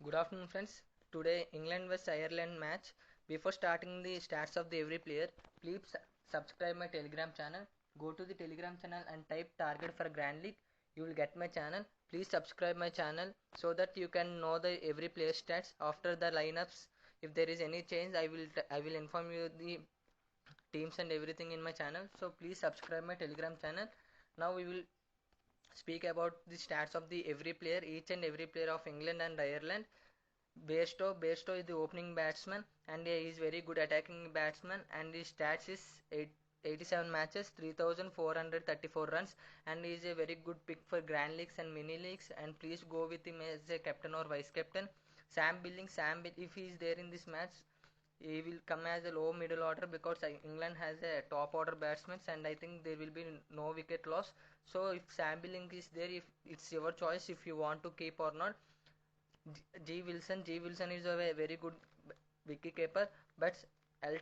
Good afternoon, friends. Today, England vs Ireland match. Before starting the stats of the every player, please subscribe my Telegram channel. Go to the Telegram channel and type target for Grand League. You will get my channel. Please subscribe my channel so that you can know the every player stats after the lineups. If there is any change, I will inform you the teams and everything in my channel. So please subscribe my Telegram channel. Now we will speak about the stats of the every player, each and every player of England and Ireland. Bairstow is the opening batsman and he is very good attacking batsman and his stats is 87 matches, 3,434 runs and he is a very good pick for Grand Leagues and Mini Leagues, and please go with him as a captain or vice captain. If he is there in this match, he will come as a low middle order because England has a top order batsmen and I think there will be no wicket loss. So if Sam Billing is there, if it's your choice if you want to keep or not. G. Wilson is a very good wicket keeper, but L.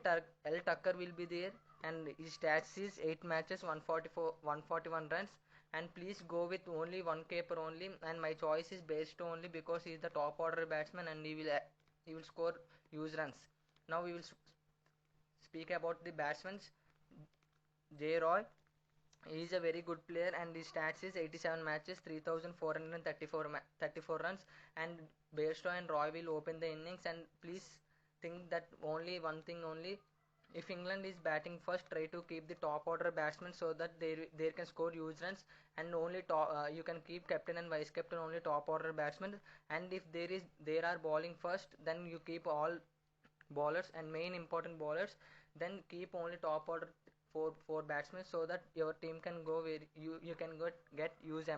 Tucker will be there, and his stats is 8 matches, 141 runs. And please go with only one keeper only, and my choice is Bairstow only because he is the top order batsman and he will score huge runs. Now we will speak about the batsmen. J. Roy, he is a very good player and his stats is 87 matches, 3,434 runs, and Bairstow and Roy will open the innings. And please think that only one thing only, if England is batting first, try to keep the top order batsmen so that they can score huge runs, and only you can keep captain and vice captain only top order batsmen. And if there are bowling first, then you keep all bowlers and main important bowlers, then keep only top order four batsmen so that your team can go where you can get use.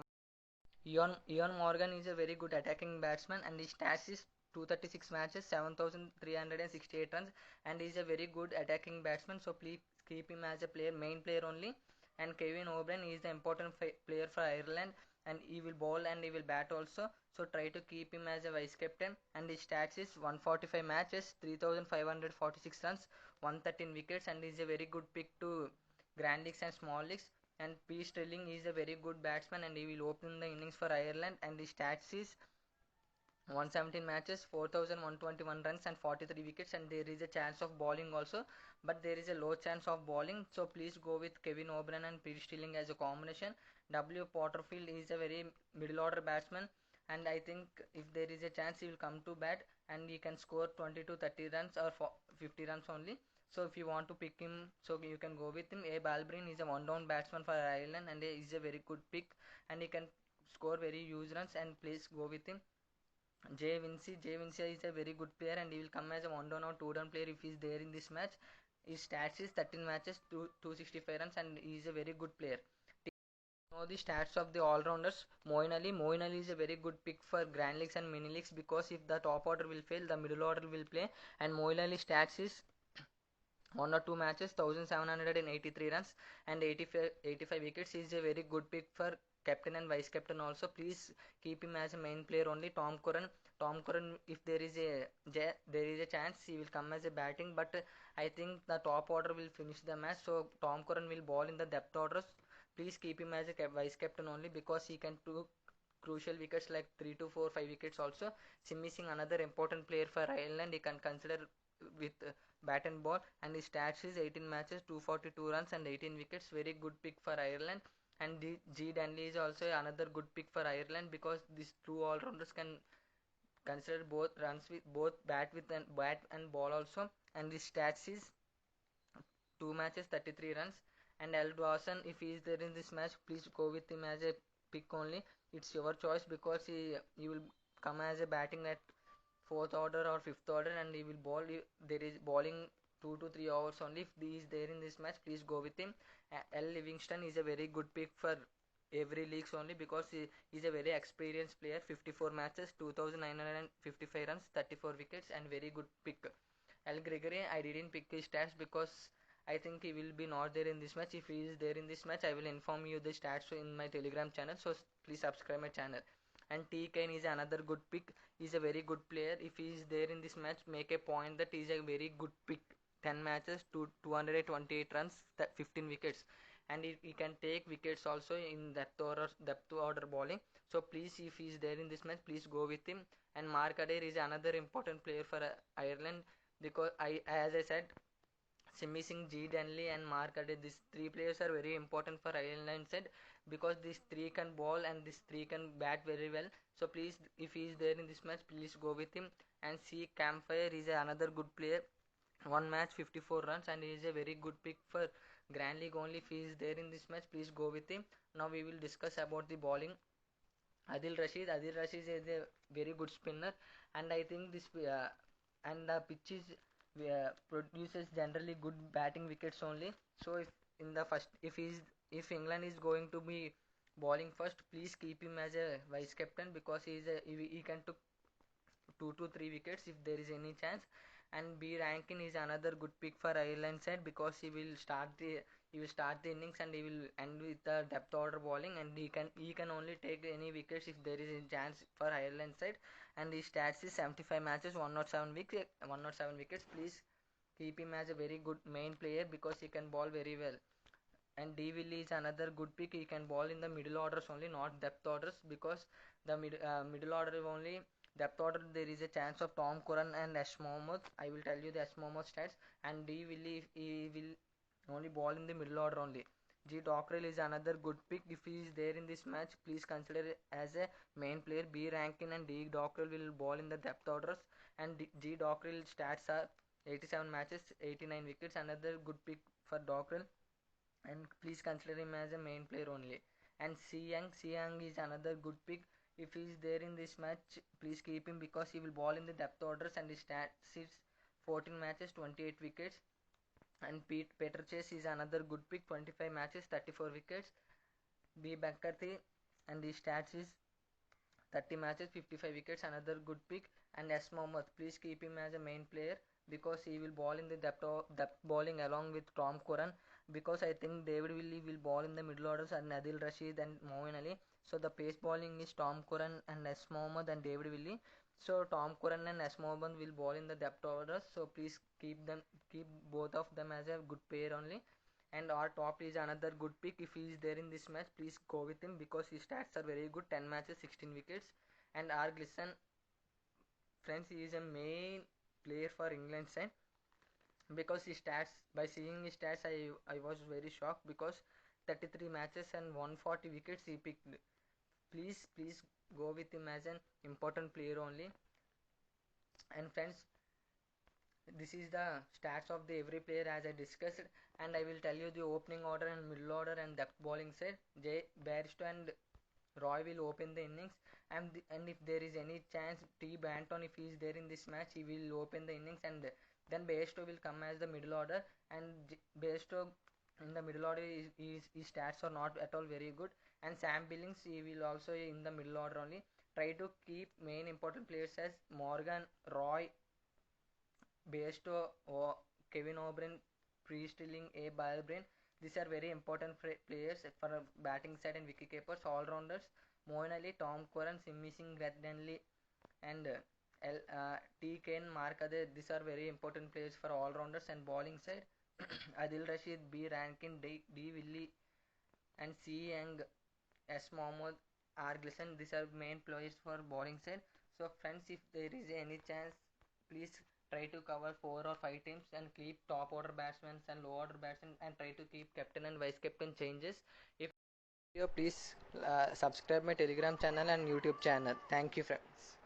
Ian Morgan is a very good attacking batsman and his stats is 236 matches, 7,368 runs, and he is a very good attacking batsman, so please keep him as a main player only. And Kevin O'Brien is the important player for Ireland and he will bowl and he will bat also, so try to keep him as a vice captain. And his stats is 145 matches, 3,546 runs, 113 wickets, and he is a very good pick to Grand Leagues and Small Leagues. And P. Sterling is a very good batsman and he will open the innings for Ireland, and his stats is 117 matches, 4,121 runs and 43 wickets, and there is a chance of bowling also, but there is a low chance of bowling, so please go with Kevin O'Brien and Peter Stilling as a combination. W. Porterfield is a very middle order batsman and I think if there is a chance he will come to bat and he can score 20 to 30 runs or 50 runs only. So if you want to pick him, so you can go with him. A. Balbrin is a one down batsman for Ireland and he is a very good pick and he can score very huge runs, and please go with him. Jay Vinci is a very good player and he will come as a one down or two down player if he is there in this match. His stats is 13 matches, 265 runs, and he is a very good player. Know the stats of the all-rounders. Moeen Ali is a very good pick for Grand Leagues and Mini Leagues because if the top order will fail, the middle order will play. And Moeen Ali stats is one or two matches, 1,783 runs and 85 wickets. He is a very good pick for captain and vice captain also. Please keep him as a main player only. Tom Curran, if there is a chance he will come as a batting, but I think the top order will finish the match, so Tom Curran will bowl in the depth orders. Please keep him as a vice captain only because he can do crucial wickets like 3 to 4 5 wickets also. Simi Singh, another important player for Ireland, he can consider with bat and ball, and his stats is 18 matches, 242 runs and 18 wickets. Very good pick for Ireland. And G Danley is also another good pick for Ireland because these two all rounders can consider both runs with both bat and ball also. And his stats is 2 matches, 33 runs. And Al Dawson, if he is there in this match, please go with him as a pick only. It's your choice because he will come as a batting at fourth order or fifth order and he will bowl. There is bowling 2 to 3 hours only. If he is there in this match, please go with him. L. Livingston is a very good pick for every leagues only because he is a very experienced player. 54 matches, 2,955 runs, 34 wickets, and very good pick. Al Gregory, I didn't pick his stats because I think he will be not there in this match. If he is there in this match, I will inform you the stats in my Telegram channel. So please subscribe my channel. And T. Kane is another good pick. He is a very good player. If he is there in this match, make a point that he is a very good pick. 10 matches, 228 runs, 15 wickets, and he can take wickets also in depth order bowling. So please, if he is there in this match, please go with him. and Mark Adair is another important player for Ireland, because as I said, Simi Singh, G. Denley and Mark Adair, these three players are very important for Ireland side, because these three can ball and these three can bat very well. So please, if he is there in this match, please go with him. And see, Campfire is another good player. One match 54 runs, and he is a very good pick for Grand League only. If he is there in this match, please go with him. Now we will discuss about the bowling. Adil Rashid is a very good spinner, and I think this and the pitch is produces generally good batting wickets only. So if in the first, if England is going to be bowling first, please keep him as a vice captain, because he can took 2 to 3 wickets if there is any chance. And B. Rankin is another good pick for Ireland side, because he will start the innings and he will end with the depth order bowling, and he can only take any wickets if there is a chance for Ireland side. And his stats is 75 matches, 107 wickets. Please keep him as a very good main player, because he can bowl very well. And D. Willie is another good pick. He can bowl in the middle orders only, not depth orders, because the middle order only. Depth order, there is a chance of Tom Curran and Ash Mohammed. I will tell you the Ash Mohammed stats. And D. Willie, he will only ball in the middle order only. G. Dockrell is another good pick. If he is there in this match, please consider it as a main player. B. Rankin and D. Dockrell will ball in the depth orders. And G. Dockrell stats are 87 matches, 89 wickets. Another good pick for Dockrell, and please consider him as a main player only. And Siang is another good pick. If he is there in this match, please keep him, because he will ball in the depth orders, and his stats is 14 matches, 28 wickets. And Peter Chase is another good pick, 25 matches, 34 wickets. B. McCarthy, and his stats is 30 matches, 55 wickets, another good pick. And S. Mohammed, please keep him as a main player, because he will ball in the depth bowling along with Tom Curran, because I think David Willey will ball in the middle orders, and Adil Rashid and Moeen Ali. So the pace bowling is Tom Curran and S. Mohammed and David Willey. So Tom Curran and S. Mohammed will ball in the depth orders. So please keep both of them as a good pair only. And our top is another good pick. If he is there in this match, please go with him, because his stats are very good, 10 matches, 16 wickets. And R. Glisson, friends, he is a main player for England side, because his stats, by seeing his stats, I was very shocked, because 33 matches and 140 wickets he picked. Please go with him as an important player only. And friends, this is the stats of the every player as I discussed, and I will tell you the opening order and middle order and depth bowling side. Bairstow and Roy will open the innings, and if there is any chance, T. Banton, if he is there in this match, he will open the innings, and then Bairstow will come as the middle order. And Bairstow in the middle order, his stats are not at all very good. And Sam Billings, he will also in the middle order only. Try to keep main important players as Morgan, Roy, Bairstow, or Kevin O'Brien, Priestley, A. Balbrain. These are very important players for batting side and wicket keepers, all rounders. Moeen Ali, Tom Curran, Simi Singh, Greg Denley, and T. Kane, Mark Adair. These are very important players for all rounders and bowling side. Adil Rashid, B. Rankin, D. Willie, and C. Young, S. Mohammed, R. Glisson. These are main players for bowling side. So friends, if there is any chance, please try to cover 4 or 5 teams, and keep top order batsmen and low order batsmen, and try to keep captain and vice captain changes. If you please subscribe my Telegram channel and YouTube channel. Thank you, friends.